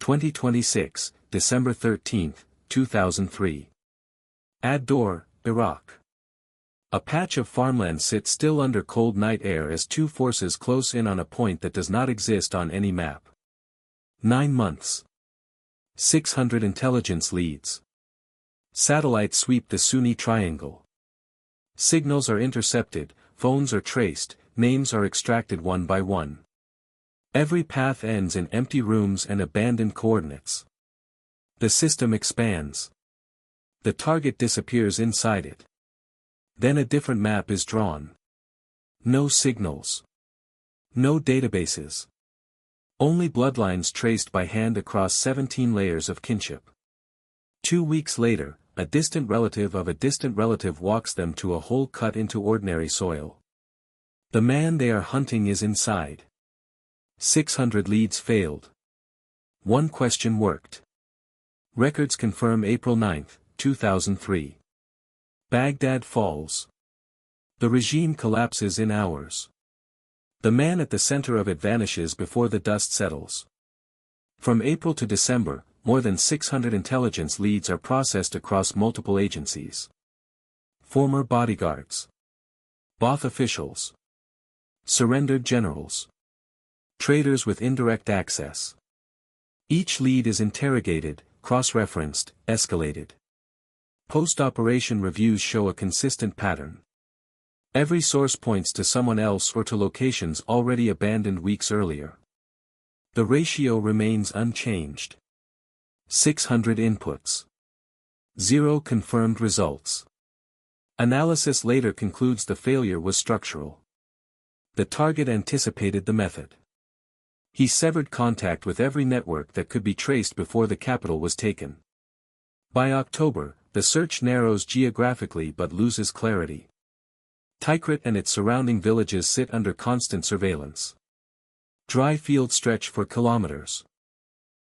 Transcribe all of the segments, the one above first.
2026, December 13, 2003. Ad-Dor, Iraq. A patch of farmland sits still under cold night air as two forces close in on a point that does not exist on any map. 9 months. 600 intelligence leads. Satellites sweep the Sunni Triangle. Signals are intercepted, phones are traced, names are extracted one by one. Every path ends in empty rooms and abandoned coordinates. The system expands. The target disappears inside it. Then a different map is drawn. No signals. No databases. Only bloodlines traced by hand across 17 layers of kinship. 2 weeks later, a distant relative of a distant relative walks them to a hole cut into ordinary soil. The man they are hunting is inside. 600 leads failed. One question worked. Records confirm April 9, 2003. Baghdad falls. The regime collapses in hours. The man at the center of it vanishes before the dust settles. From April to December, more than 600 intelligence leads are processed across multiple agencies. Former bodyguards. Ba'ath officials. Surrendered generals. Traders with indirect access. Each lead is interrogated, cross-referenced, escalated. Post-operation reviews show a consistent pattern. Every source points to someone else or to locations already abandoned weeks earlier. The ratio remains unchanged. 600 inputs. 0 confirmed results. Analysis later concludes the failure was structural. The target anticipated the method. He severed contact with every network that could be traced before the capital was taken. By October, the search narrows geographically but loses clarity. Tikrit and its surrounding villages sit under constant surveillance. Dry fields stretch for kilometers.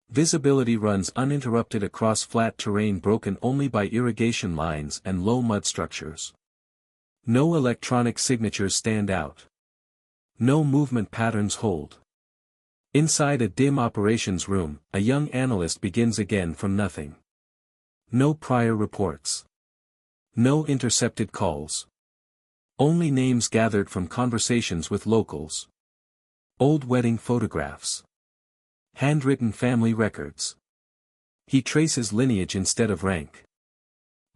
Visibility runs uninterrupted across flat terrain broken only by irrigation lines and low mud structures. No electronic signatures stand out. No movement patterns hold. Inside a dim operations room, a young analyst begins again from nothing. No prior reports. No intercepted calls. Only names gathered from conversations with locals. Old wedding photographs. Handwritten family records. He traces lineage instead of rank.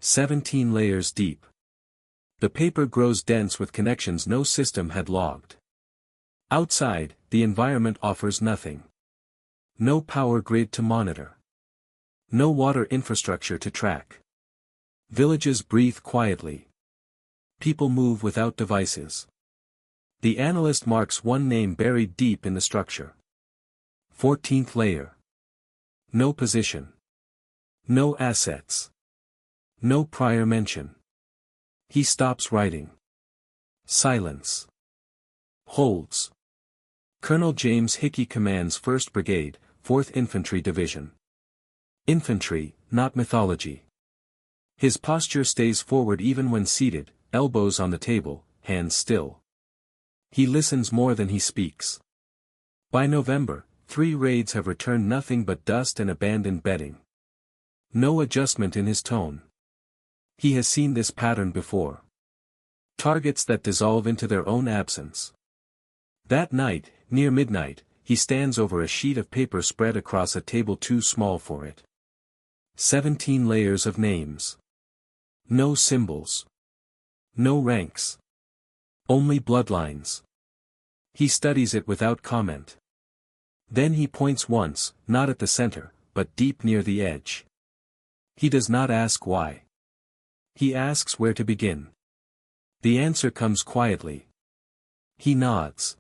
17 layers deep. The paper grows dense with connections no system had logged. Outside, the environment offers nothing. No power grid to monitor. No water infrastructure to track. Villages breathe quietly. People move without devices. The analyst marks one name buried deep in the structure. 14th layer. No position. No assets. No prior mention. He stops writing. Silence. Holds. Colonel James Hickey commands 1st Brigade, 4th Infantry Division. Infantry, not mythology. His posture stays forward even when seated, elbows on the table, hands still. He listens more than he speaks. By November, 3 raids have returned nothing but dust and abandoned bedding. No adjustment in his tone. He has seen this pattern before. Targets that dissolve into their own absence. That night, near midnight, he stands over a sheet of paper spread across a table too small for it. 17 layers of names. No symbols. No ranks. Only bloodlines. He studies it without comment. Then he points once, not at the center, but deep near the edge. He does not ask why. He asks where to begin. The answer comes quietly. He nods.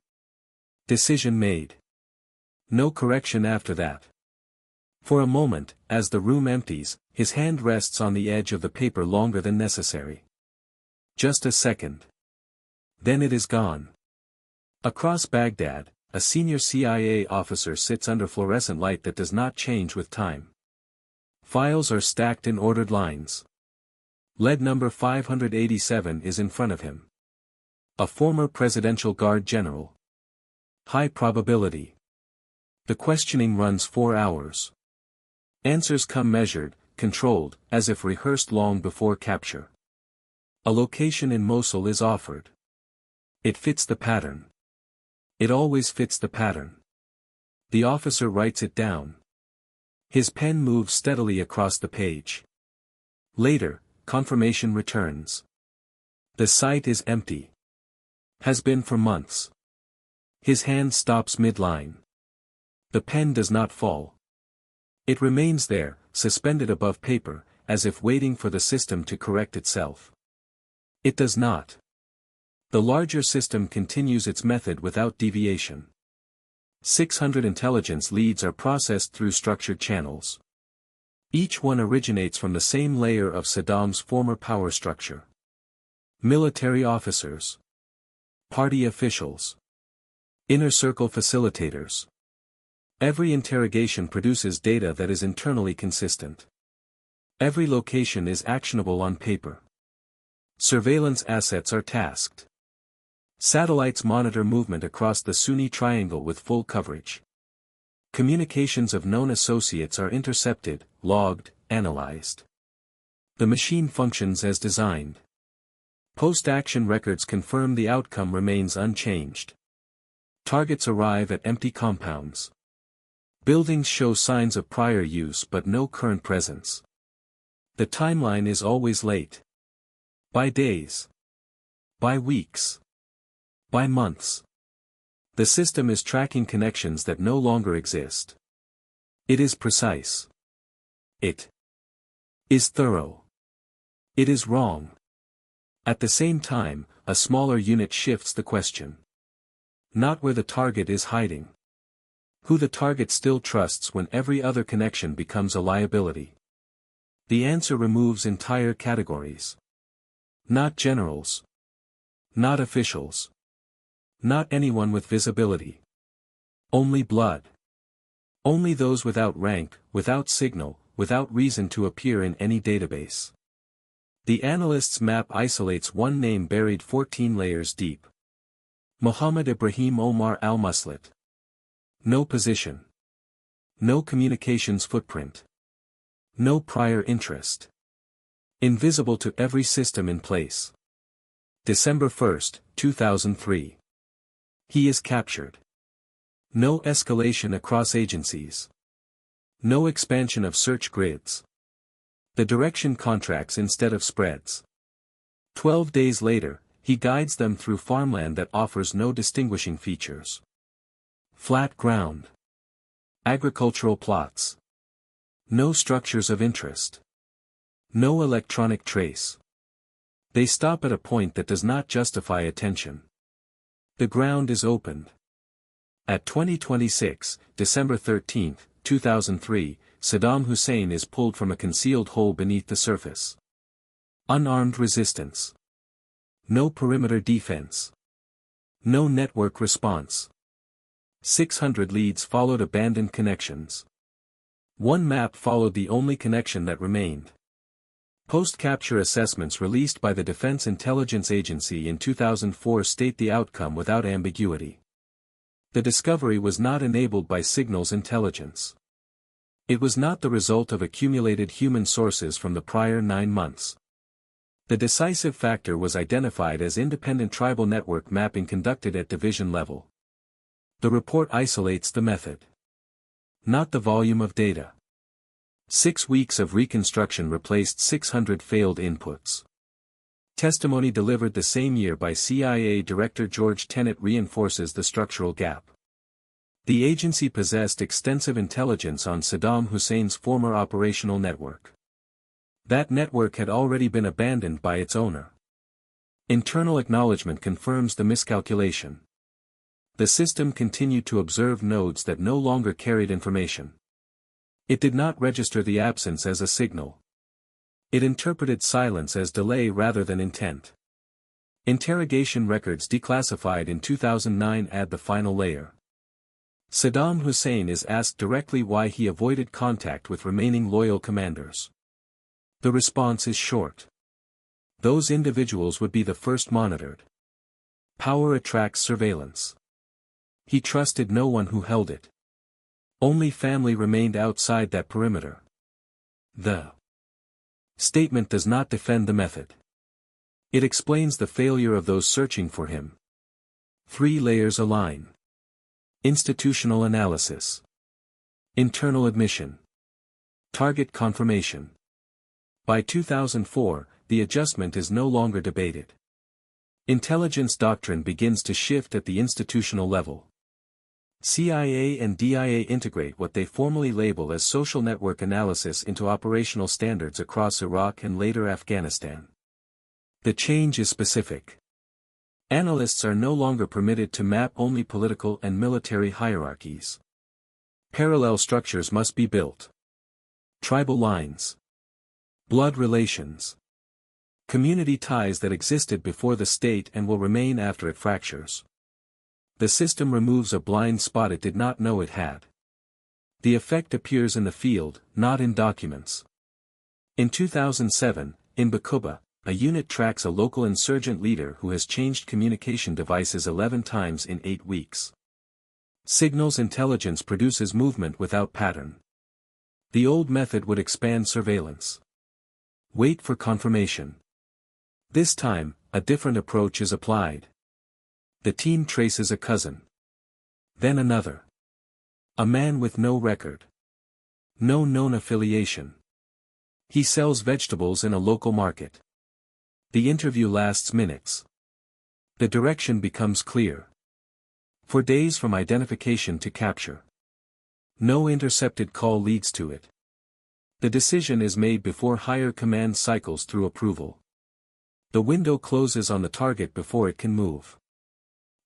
Decision made. No correction after that. For a moment, as the room empties, his hand rests on the edge of the paper longer than necessary. Just a second. Then it is gone. Across Baghdad, a senior CIA officer sits under fluorescent light that does not change with time. Files are stacked in ordered lines. Lead number 587 is in front of him. A former presidential guard general. High probability. The questioning runs 4 hours. Answers come measured, controlled, as if rehearsed long before capture. A location in Mosul is offered. It fits the pattern. It always fits the pattern. The officer writes it down. His pen moves steadily across the page. Later, confirmation returns. The site is empty. Has been for months. His hand stops mid-line. The pen does not fall. It remains there, suspended above paper, as if waiting for the system to correct itself. It does not. The larger system continues its method without deviation. 600 intelligence leads are processed through structured channels. Each one originates from the same layer of Saddam's former power structure. Military officers. Party officials. Inner circle facilitators. Every interrogation produces data that is internally consistent. Every location is actionable on paper. Surveillance assets are tasked. Satellites monitor movement across the Sunni Triangle with full coverage. Communications of known associates are intercepted, logged, analyzed. The machine functions as designed. Post-action records confirm the outcome remains unchanged. Targets arrive at empty compounds. Buildings show signs of prior use but no current presence. The timeline is always late. By days. By weeks. By months. The system is tracking connections that no longer exist. It is precise. It is thorough. It is wrong. At the same time, a smaller unit shifts the question. Not where the target is hiding. Who the target still trusts when every other connection becomes a liability. The answer removes entire categories. Not generals. Not officials. Not anyone with visibility. Only blood. Only those without rank, without signal, without reason to appear in any database. The analyst's map isolates one name buried 14 layers deep. Muhammad Ibrahim Omar al-Muslit. No position. No communications footprint. No prior interest. Invisible to every system in place. December 1, 2003. He is captured. No escalation across agencies. No expansion of search grids. The direction contracts instead of spreads. 12 days later, he guides them through farmland that offers no distinguishing features. Flat ground. Agricultural plots. No structures of interest. No electronic trace. They stop at a point that does not justify attention. The ground is opened. At 2026, December 13, 2003, Saddam Hussein is pulled from a concealed hole beneath the surface. Unarmed resistance. No perimeter defense. No network response. 600 leads followed abandoned connections. One map followed the only connection that remained. Post-capture assessments released by the Defense Intelligence Agency in 2004 state the outcome without ambiguity. The discovery was not enabled by signals intelligence. It was not the result of accumulated human sources from the prior 9 months. The decisive factor was identified as independent tribal network mapping conducted at division level. The report isolates the method. Not the volume of data. 6 weeks of reconstruction replaced 600 failed inputs. Testimony delivered the same year by CIA Director George Tenet reinforces the structural gap. The agency possessed extensive intelligence on Saddam Hussein's former operational network. That network had already been abandoned by its owner. Internal acknowledgement confirms the miscalculation. The system continued to observe nodes that no longer carried information. It did not register the absence as a signal. It interpreted silence as delay rather than intent. Interrogation records declassified in 2009 add the final layer. Saddam Hussein is asked directly why he avoided contact with remaining loyal commanders. The response is short. Those individuals would be the first monitored. Power attracts surveillance. He trusted no one who held it. Only family remained outside that perimeter. The statement does not defend the method. It explains the failure of those searching for him. 3 layers align. Institutional analysis. Internal admission. Target confirmation. By 2004, the adjustment is no longer debated. Intelligence doctrine begins to shift at the institutional level. CIA and DIA integrate what they formally label as social network analysis into operational standards across Iraq and later Afghanistan. The change is specific. Analysts are no longer permitted to map only political and military hierarchies. Parallel structures must be built. Tribal lines. Blood relations. Community ties that existed before the state and will remain after it fractures. The system removes a blind spot it did not know it had. The effect appears in the field, not in documents. In 2007, in Bakuba, a unit tracks a local insurgent leader who has changed communication devices 11 times in 8 weeks. Signals intelligence produces movement without pattern. The old method would expand surveillance. Wait for confirmation. This time, a different approach is applied. The team traces a cousin. Then another. A man with no record. No known affiliation. He sells vegetables in a local market. The interview lasts minutes. The direction becomes clear. For days from identification to capture. No intercepted call leads to it. The decision is made before higher command cycles through approval. The window closes on the target before it can move.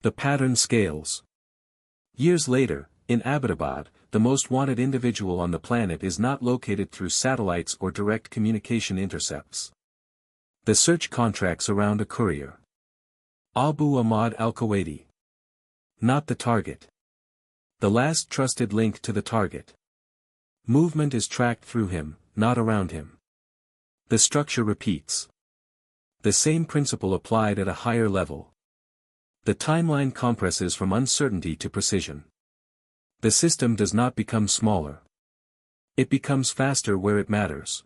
The pattern scales. Years later, in Abbottabad, the most wanted individual on the planet is not located through satellites or direct communication intercepts. The search contracts around a courier. Abu Ahmad al-Kuwaiti. Not the target. The last trusted link to the target. Movement is tracked through him, not around him. The structure repeats. The same principle applied at a higher level. The timeline compresses from uncertainty to precision. The system does not become smaller. It becomes faster where it matters.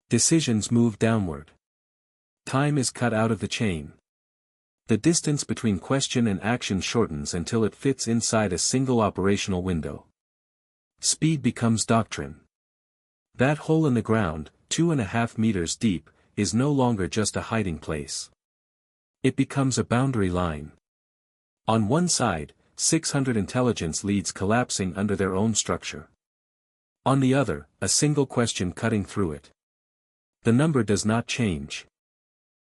Decisions move downward. Time is cut out of the chain. The distance between question and action shortens until it fits inside a single operational window. Speed becomes doctrine. That hole in the ground, 2.5 meters deep, is no longer just a hiding place. It becomes a boundary line. On one side, 600 intelligence leads collapsing under their own structure. On the other, a single question cutting through it. The number does not change.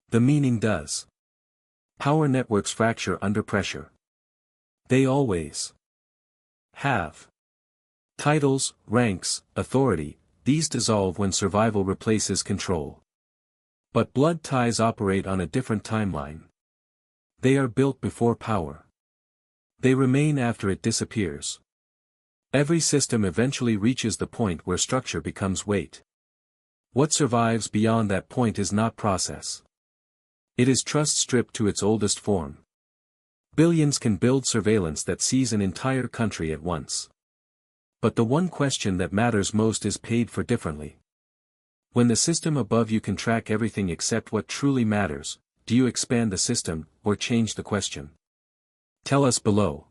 The meaning does. Power networks fracture under pressure. They always have. Titles, ranks, authority, these dissolve when survival replaces control. But blood ties operate on a different timeline. They are built before power. They remain after it disappears. Every system eventually reaches the point where structure becomes weight. What survives beyond that point is not process. It is trust stripped to its oldest form. Billions can build surveillance that sees an entire country at once. But the one question that matters most is paid for differently. When the system above you can track everything except what truly matters, do you expand the system, or change the question? Tell us below.